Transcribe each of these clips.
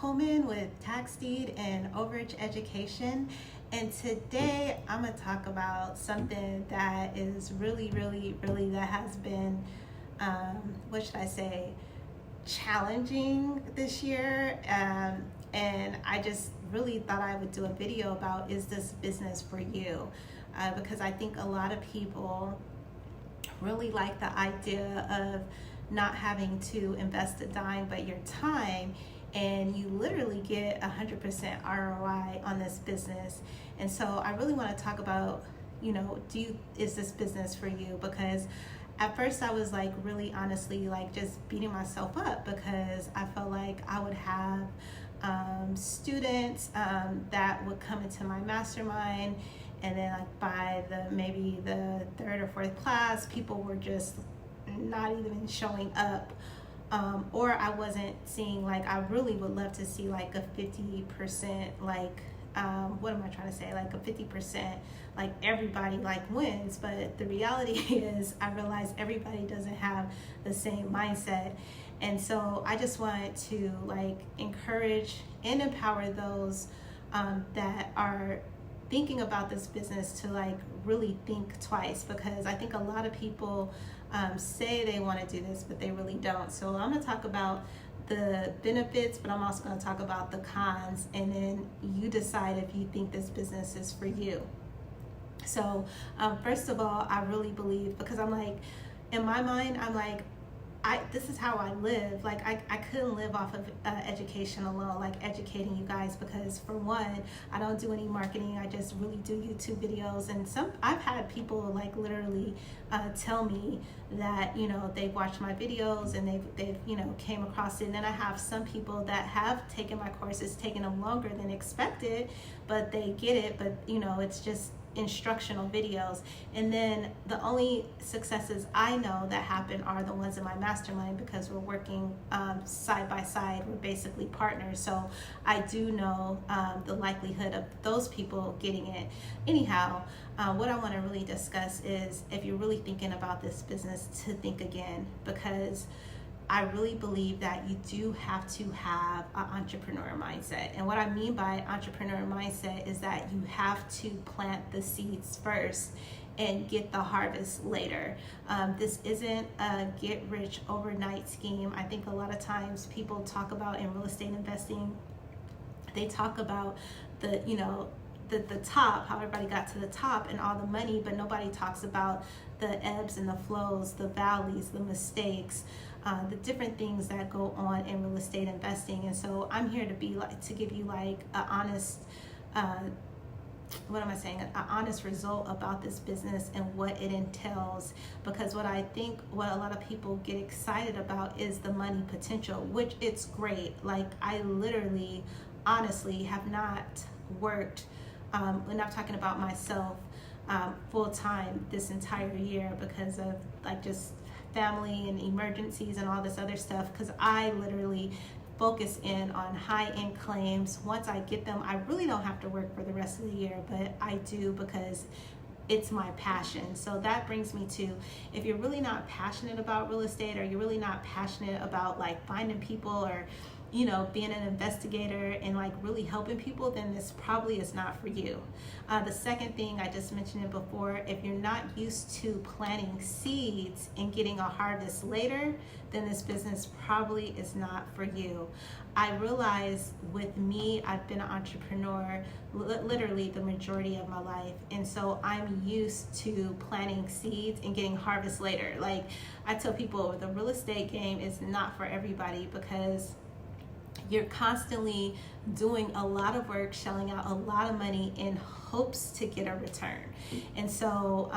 Coleman with Tax Deed and Overage Education, and today I'm going to talk about something that is really that has been, what should I say, challenging this year, and I just really thought I would do a video about, is this business for you? Because I think a lot of people really like the idea of not having to invest a dime but your time, and you literally get 100% ROI on this business. And so I really want to talk about, is this business for you? Because at first I was like really honestly like just beating myself up, because I felt like I would have students that would come into my mastermind, and then like by maybe the third or fourth class, people were just not even showing up, or I wasn't seeing, like, I really would love to see like a 50%, like what am I trying to say, like a 50%, like everybody like wins. But the reality is I realize everybody doesn't have the same mindset. And so I just wanted to like encourage and empower those that are thinking about this business to like really think twice, because I think a lot of people say they want to do this, but they really don't. So I'm going to talk about the benefits, but I'm also going to talk about the cons, and then you decide if you think this business is for you. So first of all, I really believe, because I'm like, in my mind, I'm like, this is how I live. Like I couldn't live off of education alone, like educating you guys, because for one, I don't do any marketing. I just really do YouTube videos. And I've had people like literally tell me that, they've watched my videos and they've came across it. And then I have some people that have taken my courses, taken them longer than expected, but they get it. But it's just instructional videos. And then the only successes I know that happen are the ones in my mastermind, because we're working side by side. We're basically partners, so I do know the likelihood of those people getting it. Anyhow, what I want to really discuss is, if you're really thinking about this business, to think again, because I really believe that you do have to have an entrepreneur mindset. And what I mean by entrepreneur mindset is that you have to plant the seeds first and get the harvest later. This isn't a get rich overnight scheme. I think a lot of times people talk about, in real estate investing, they talk about the top, how everybody got to the top and all the money, but nobody talks about the ebbs and the flows, the valleys, the mistakes, the different things that go on in real estate investing. And so I'm here to give you like an honest, an honest result about this business and what it entails. Because what I think, what a lot of people get excited about is the money potential, which it's great. Like I literally, honestly have not worked, and I'm talking about myself, full time this entire year, because of like just family and emergencies and all this other stuff. Because I literally focus in on high-end claims. Once I get them, I really don't have to work for the rest of the year, but I do, because it's my passion. So that brings me to, if you're really not passionate about real estate, or you're really not passionate about like finding people, or being an investigator and like really helping people, then this probably is not for you. The second thing, I just mentioned it before, if you're not used to planting seeds and getting a harvest later, then this business probably is not for you. I realize with me, I've been an entrepreneur literally the majority of my life, and so I'm used to planting seeds and getting harvest later. Like I tell people, the real estate game is not for everybody, because you're constantly doing a lot of work, shelling out a lot of money in hopes to get a return. And so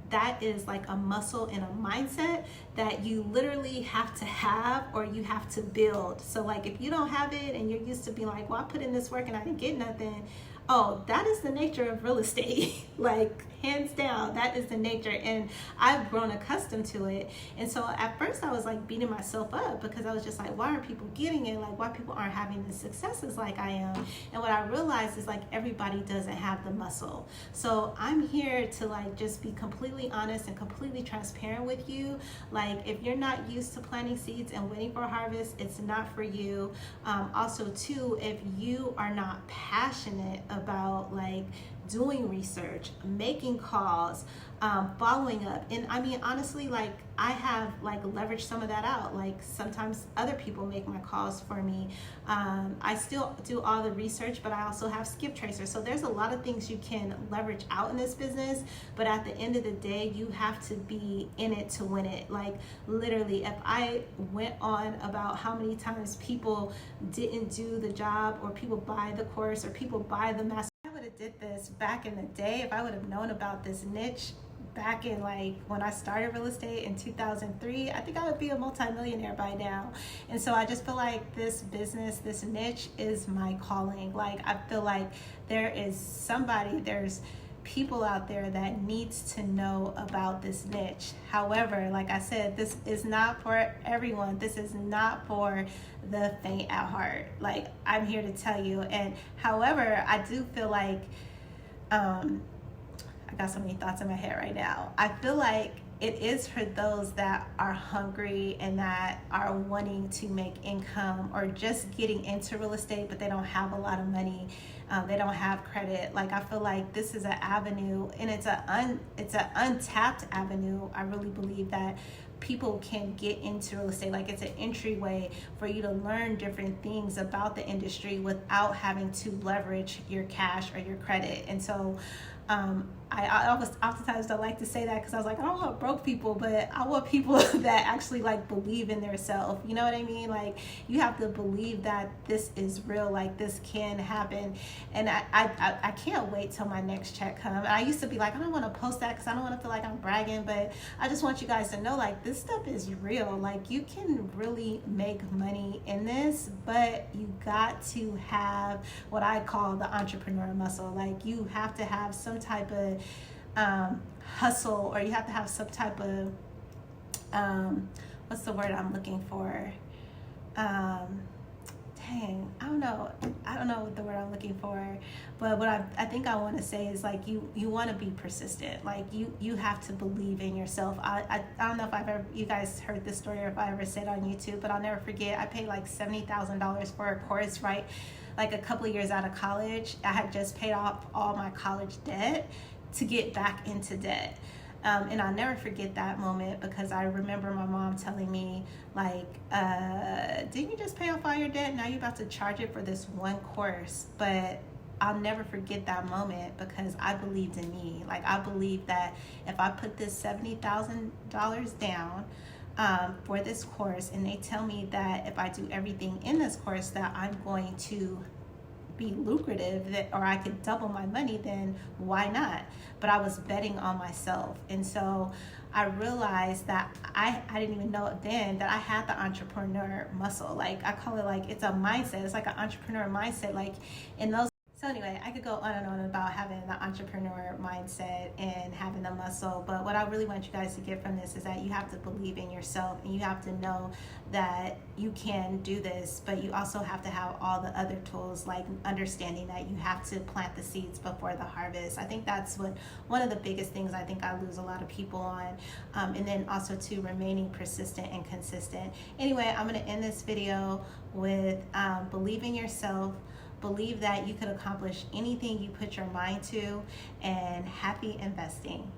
that is like a muscle and a mindset that you literally have to have, or you have to build. So like if you don't have it and you're used to being like, well, I put in this work and I didn't get nothing, Oh, that is the nature of real estate. Like, hands down, that is the nature. And I've grown accustomed to it. And so at first I was like beating myself up because I was just like, why aren't people getting it? Like, why people aren't having the successes like I am? And what I realized is like everybody doesn't have the muscle. So I'm here to like just be completely honest and completely transparent with you. Like, if you're not used to planting seeds and waiting for a harvest, it's not for you. Also too, if you are not passionate about like doing research, making calls, following up, and I mean honestly, like I have like leveraged some of that out. Like sometimes other people make my calls for me. I still do all the research, but I also have skip tracers. So there's a lot of things you can leverage out in this business, but at the end of the day, you have to be in it to win it. Like literally, if I went on about how many times people didn't do the job, or people buy the course, or people buy the master, I would have did this back in the day. If I would have known about this niche back in like when I started real estate in 2003, I think I would be a multimillionaire by now. And so I just feel like this business, this niche is my calling. Like I feel like there's people out there that needs to know about this niche. However, like I said, this is not for everyone. This is not for the faint at heart. Like I'm here to tell you. And however, I do feel like I got so many thoughts in my head right now. I feel like it is for those that are hungry and that are wanting to make income, or just getting into real estate, but they don't have a lot of money. They don't have credit. Like I feel like this is an avenue, and it's an untapped avenue. I really believe that people can get into real estate. Like it's an entryway for you to learn different things about the industry without having to leverage your cash or your credit. And so I oftentimes don't like to say that because I was like, I don't want broke people, but I want people that actually like believe in their self. You know what I mean? Like you have to believe that this is real, like this can happen. And I can't wait till my next check comes. And I used to be like, I don't want to post that because I don't want to feel like I'm bragging, but I just want you guys to know like this stuff is real. Like you can really make money in this, but you got to have what I call the entrepreneur muscle. Like you have to have some type of hustle, or you have to have some type of what's the word I'm looking for? I don't know what the word I'm looking for, but what I think I want to say is like you want to be persistent. Like you have to believe in yourself. I don't know if you guys heard this story, or if I ever said on YouTube, but I'll never forget, I paid like $70,000 for a course, right? Like a couple of years out of college. I had just paid off all my college debt to get back into debt. And I'll never forget that moment, because I remember my mom telling me like, didn't you just pay off all your debt? Now you're about to charge it for this one course. But I'll never forget that moment because I believed in me. Like I believed that if I put this $70,000 down for this course, and they tell me that if I do everything in this course that I'm going to be lucrative, or I could double my money, then why not? But I was betting on myself. And so I realized that I didn't even know then that I had the entrepreneur muscle. Like I call it, like it's a mindset. It's like an entrepreneur mindset. Like in those. So anyway, I could go on and on about having the entrepreneur mindset and having the muscle, but what I really want you guys to get from this is that you have to believe in yourself, and you have to know that you can do this, but you also have to have all the other tools, like understanding that you have to plant the seeds before the harvest. I think that's one of the biggest things I think I lose a lot of people on, and then also to remaining persistent and consistent. Anyway, I'm going to end this video with believe in yourself. Believe that you could accomplish anything you put your mind to, and happy investing.